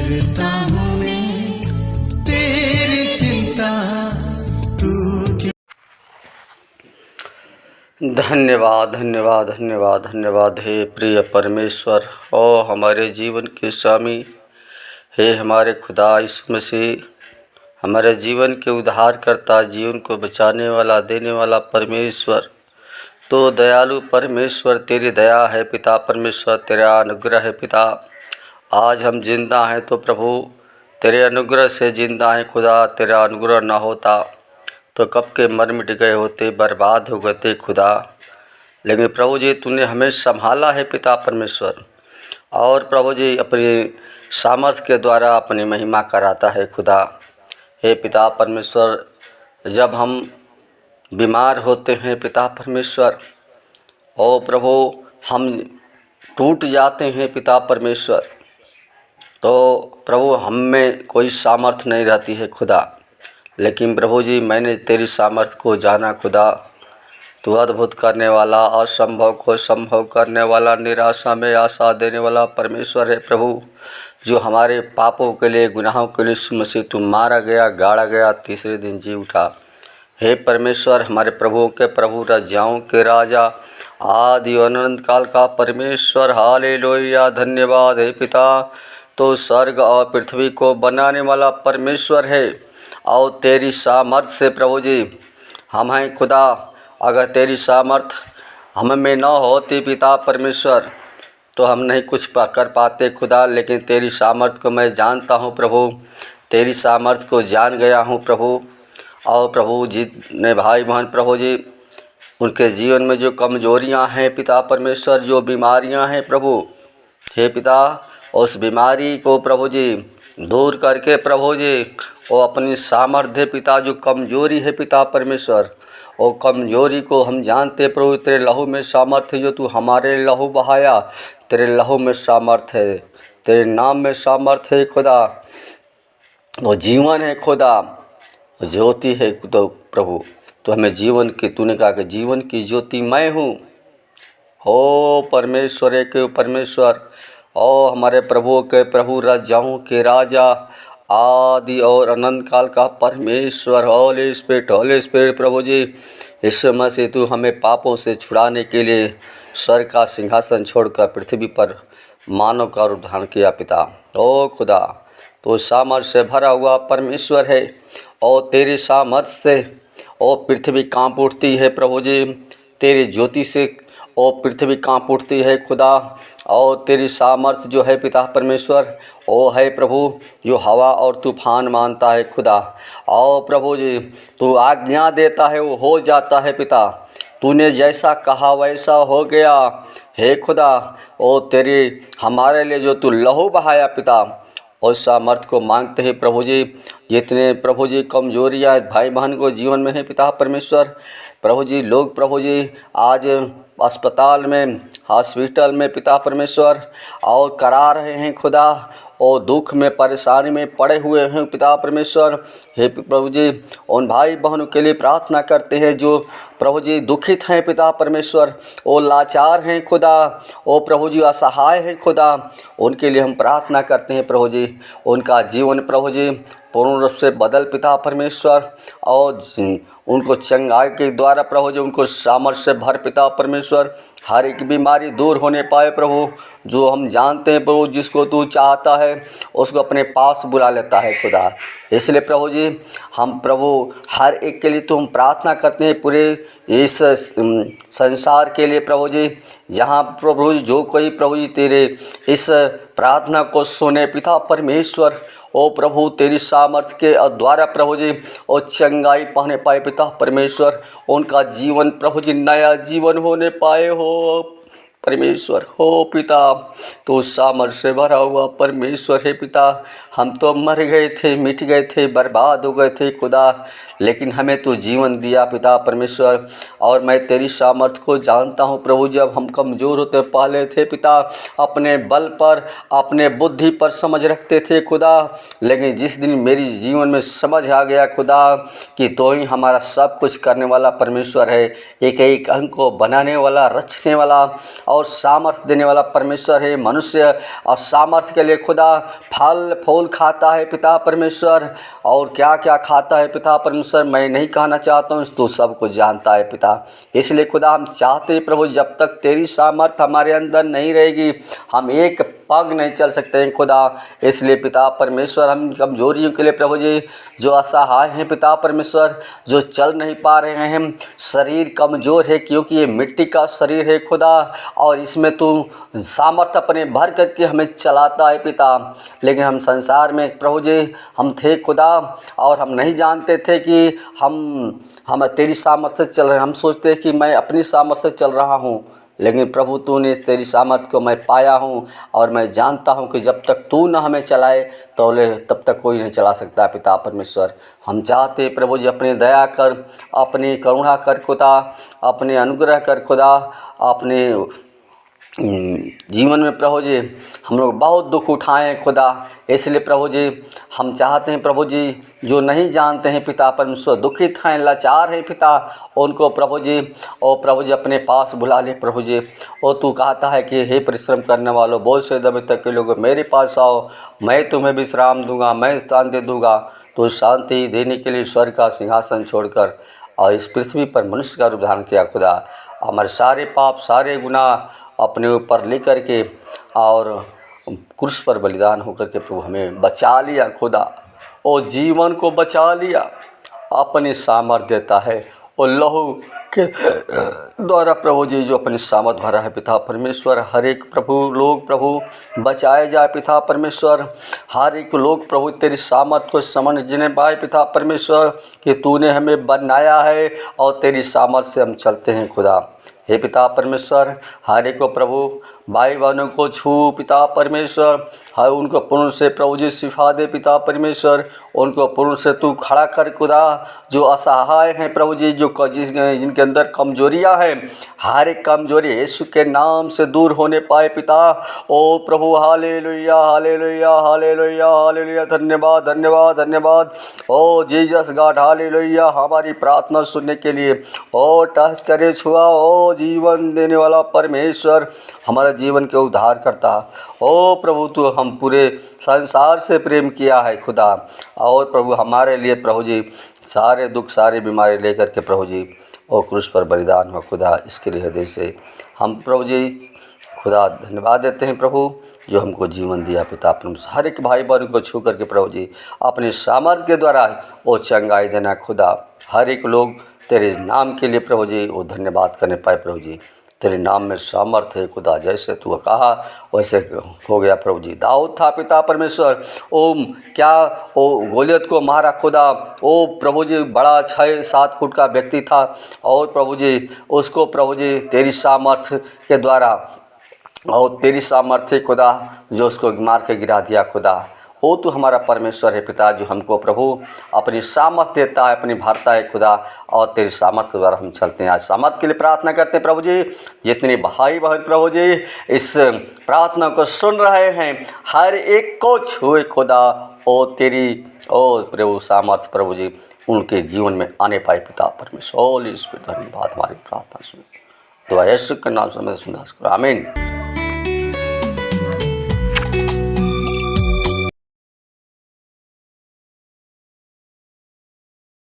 करता हूँ मैं तेरी चिंता, तू क्यों। धन्यवाद धन्यवाद धन्यवाद धन्यवाद हे प्रिय परमेश्वर और हमारे जीवन के स्वामी, हे हमारे खुदा यीशु मसीह, हमारे जीवन के उद्धारकर्ता, जीवन को बचाने वाला, देने वाला परमेश्वर। तो दयालु परमेश्वर, तेरी दया है पिता परमेश्वर, तेरा अनुग्रह है पिता। आज हम जिंदा हैं तो प्रभु तेरे अनुग्रह से जिंदा हैं खुदा। तेरा अनुग्रह ना होता तो कब के मर मिट गए होते, बर्बाद हो गए थे खुदा। लेकिन प्रभु जी तूने हमें संभाला है पिता परमेश्वर, और प्रभु जी अपने सामर्थ्य के द्वारा अपनी महिमा कराता है खुदा। हे पिता परमेश्वर, जब हम बीमार होते हैं पिता परमेश्वर, ओ प्रभु हम टूट जाते हैं पिता परमेश्वर, तो प्रभु हम में कोई सामर्थ्य नहीं रहती है खुदा। लेकिन प्रभु जी मैंने तेरी सामर्थ्य को जाना खुदा। तू अद्भुत करने वाला, असंभव को संभव करने वाला, निराशा में आशा देने वाला परमेश्वर है प्रभु, जो हमारे पापों के लिए, गुनाहों के लिए यीशु मसीह तू मारा गया, गाड़ा गया, तीसरे दिन जी उठा। हे परमेश्वर, हमारे प्रभुओं के प्रभु, राजाओं के राजा, आदि अनंत काल का परमेश्वर, हालेलुया। धन्यवाद हे पिता। तो स्वर्ग और पृथ्वी को बनाने वाला परमेश्वर है, और तेरी सामर्थ से प्रभु जी हम हैं खुदा। अगर तेरी सामर्थ हम में न होती पिता परमेश्वर, तो हम नहीं कुछ कर पाते खुदा। लेकिन तेरी सामर्थ को मैं जानता हूँ प्रभु, तेरी सामर्थ को जान गया हूँ प्रभु। और प्रभु जितने भाई बहन प्रभु जी, उनके जीवन में जो कमजोरियाँ हैं पिता परमेश्वर, जो बीमारियाँ हैं प्रभु, हे पिता उस बीमारी को प्रभु जी दूर करके प्रभु जी वो अपनी सामर्थ्य पिता, जो कमजोरी है पिता परमेश्वर, वो कमजोरी को हम जानते प्रभु तेरे लहू में सामर्थ्य, जो तू हमारे लहू बहाया, तेरे लहू में सामर्थ्य है, तेरे नाम में सामर्थ्य है खुदा। वो जीवन है खुदा, ज्योति है तो प्रभु। तो हमें जीवन की, तूने कहा कि जीवन की ज्योति मैं हूँ। हो परमेश्वर के परमेश्वर, और हमारे प्रभुओं के प्रभु, राजाओं के राजा, आदि और अनंत काल का परमेश्वर, होली स्पिरिट प्रभु जी, यीशु मसीह तू हमें पापों से छुड़ाने के लिए स्वर्ग का सिंहासन छोड़कर पृथ्वी पर मानव का रूप धारण किया पिता। ओ खुदा, तो सामर्थ्य से भरा हुआ परमेश्वर है, और तेरी सामर्थ्य से ओ पृथ्वी कांप उठती है प्रभु जी, तेरी ज्योति से ओ पृथ्वी कांप उठती है खुदा। और तेरी सामर्थ्य जो है पिता परमेश्वर, ओ है प्रभु जो हवा और तूफान मानता है खुदा। और प्रभु जी तू आज्ञा देता है, वो हो जाता है पिता। तूने जैसा कहा वैसा हो गया हे खुदा। ओ तेरी हमारे लिए जो तू लहू बहाया पिता, उस सामर्थ्य को मांगते हैं प्रभु जी। जितने प्रभु जी कमजोरियाँ भाई बहन को जीवन में है पिता परमेश्वर, प्रभु जी लोग प्रभु जी आज अस्पताल में, हॉस्पिटल में पिता परमेश्वर और करा रहे हैं खुदा, और दुख में, परेशानी में पड़े हुए हैं पिता परमेश्वर। हे प्रभु जी उन भाई बहनों के लिए प्रार्थना करते हैं जो प्रभु जी दुखित हैं पिता परमेश्वर, वो लाचार हैं खुदा, ओ प्रभु जी असहाय हैं खुदा। उनके लिए हम प्रार्थना करते हैं प्रभु जी, उनका जीवन प्रभु जी पूर्ण रूप से बदल पिता परमेश्वर, और उनको चंगाई के द्वारा प्रभु जी उनको सामर्थ्य से भर पिता परमेश्वर। हर एक बीमारी दूर होने पाए प्रभु, जो हम जानते हैं प्रभु जिसको तू चाहता है उसको अपने पास बुला लेता है खुदा। इसलिए प्रभु जी हम प्रभु हर एक के लिए तो हम प्रार्थना करते हैं, पूरे इस संसार के लिए प्रभु जी, जहाँ प्रभु जो कोई प्रभु जी तेरे इस प्रार्थना को सुने पिता परमेश्वर, ओ प्रभु तेरी सामर्थ्य के द्वारा प्रभु जी ओ चंगाई पाने पाए पिता परमेश्वर, उनका जीवन प्रभु जी नया जीवन होने पाए हो परमेश्वर। हो पिता तो सामर्थ्य से भरा हुआ परमेश्वर है पिता। हम तो मर गए थे, मिट गए थे, बर्बाद हो गए थे खुदा, लेकिन हमें तो जीवन दिया पिता परमेश्वर। और मैं तेरी सामर्थ्य को जानता हूँ प्रभु, जब हम कमज़ोर होते पहले थे पिता, अपने बल पर, अपने बुद्धि पर समझ रखते थे खुदा, लेकिन जिस दिन मेरी जीवन में समझ आ गया खुदा कि तो ही हमारा सब कुछ करने वाला परमेश्वर है, एक एक अंग को बनाने वाला, रचने वाला, और सामर्थ्य देने वाला परमेश्वर है। मनुष्य और सामर्थ्य के लिए खुदा फल फूल खाता है पिता परमेश्वर, और क्या क्या खाता है पिता परमेश्वर मैं नहीं कहना चाहता हूँ, तू सब कुछ जानता है पिता। इसलिए खुदा हम चाहते हैं प्रभु, जब तक तेरी सामर्थ्य हमारे अंदर नहीं रहेगी हम एक पग नहीं चल सकते हैं खुदा। इसलिए पिता परमेश्वर हम कमजोरियों के लिए प्रभु जी, जो असहाय हैं पिता परमेश्वर, जो चल नहीं पा रहे हैं, शरीर कमज़ोर है क्योंकि ये मिट्टी का शरीर है खुदा, और इसमें तू सामर्थ्य अपने भर करके हमें चलाता है पिता। लेकिन हम संसार में प्रभु जी हम थे खुदा, और हम नहीं जानते थे कि हम तेरी सामर्थ्य से चल रहे हैं। हम सोचते हैं कि मैं अपनी सामर्थ्य से चल रहा हूँ, लेकिन प्रभु तूने तेरी सामर्थ्य को मैं पाया हूँ, और मैं जानता हूँ कि जब तक तू न हमें चलाए तब तक कोई नहीं चला सकता पिता परमेश्वर। हम चाहते प्रभु जी अपनी दया कर, अपनी करुणा कर खुदा, अपने अनुग्रह कर खुदा, अपने जीवन में प्रभु जी हम लोग बहुत दुख उठाए हैं खुदा। इसलिए प्रभु जी हम चाहते हैं प्रभु जी, जो नहीं जानते हैं पिता परमेश्वर, दुखित हैं, लाचार हैं पिता, उनको प्रभु जी अपने पास बुला ले प्रभु जी। और तू कहता है कि हे परिश्रम करने वालों, बोझ से दबे तक के लोग मेरे पास आओ, मैं तुम्हें विश्राम दूंगा, मैं शांति दूंगा। तो शांति देने के लिए स्वर्ग का सिंहासन छोड़कर और इस पृथ्वी पर मनुष्य का रूप धारण किया खुदा। हमारे सारे पाप सारे गुनाह अपने ऊपर लेकर के और क्रूस पर बलिदान होकर के प्रभु हमें बचा लिया खुदा, और जीवन को बचा लिया। अपनी सामर्थ्य देता है और लहू के द्वारा प्रभु जी जो अपनी सामर्थ भरा है पिता परमेश्वर। हर एक लोग प्रभु बचाए जाए पिता परमेश्वर। हर एक लोग प्रभु तेरी सामर्थ को समझने पाए पिता परमेश्वर कि तूने हमें बनाया है और तेरी सामर्थ से हम चलते हैं खुदा। हे पिता परमेश्वर, हर एक को प्रभु भाई बहनों को छू पिता परमेश्वर, हर उनको पूर्ण से प्रभु जी शिफा दे पिता परमेश्वर। उनको पूर्ण से तू खड़ा कर खुदा, जो असहाय हैं प्रभु जी, जिनके अंदर कमजोरियां हैं, हर एक कमजोरी यीशु के नाम से दूर होने पाए पिता। ओ प्रभु हालेलुया हालेलुया हालेलुया हालेलुया, धन्यवाद धन्यवाद धन्यवाद। ओ जीसस गॉड हालेलुया, हमारी प्रार्थना सुनने के लिए। ओ टच करे, छुआ, ओ जीवन देने वाला परमेश्वर, हमारे जीवन के उद्धार करता। ओ प्रभु तू हम पूरे संसार से प्रेम किया है खुदा, और प्रभु हमारे लिए प्रभु जी सारे दुख सारी बीमारी लेकर के प्रभु जी ओ क्रूस पर बलिदान हुआ खुदा। इसके लिए हृदय से हम प्रभु जी खुदा धन्यवाद देते हैं प्रभु, जो हमको जीवन दिया पिता परमेश्वर। हर एक भाई बहन को छू करके प्रभु जी अपने सामर्थ्य के द्वारा वो चंगाई देना खुदा। हर एक लोग तेरे नाम के लिए प्रभु जी वो धन्यवाद करने पाए प्रभु जी। तेरे नाम में सामर्थ्य है खुदा, जैसे तू कहा वैसे हो गया प्रभु जी। दाऊद था पिता परमेश्वर, ओ गोलियत को मारा खुदा। ओ प्रभु जी बड़ा 6-7 फुट का व्यक्ति था, और प्रभु जी उसको प्रभु जी तेरी सामर्थ्य के द्वारा और तेरी सामर्थ्य खुदा जो उसको मार के गिरा दिया खुदा। ओ तू हमारा परमेश्वर है पिता, जो हमको प्रभु अपनी सामर्थ्य देता है, अपनी भरता है खुदा, और तेरी सामर्थ्य के द्वारा हम चलते हैं। आज सामर्थ्य के लिए प्रार्थना करते हैं प्रभु जी। जितने भाई बहन प्रभु जी इस प्रार्थना को सुन रहे हैं, हर एक को छुए खुदा। ओ तेरी ओ प्रभु सामर्थ्य प्रभु जी उनके जीवन में आने पाए पिता परमेश्वर। होली स्पिरिट धन्यवाद, हमारी प्रार्थना सुन। दुआ यीशु के नाम से मैं सुनदास करो, आमीन।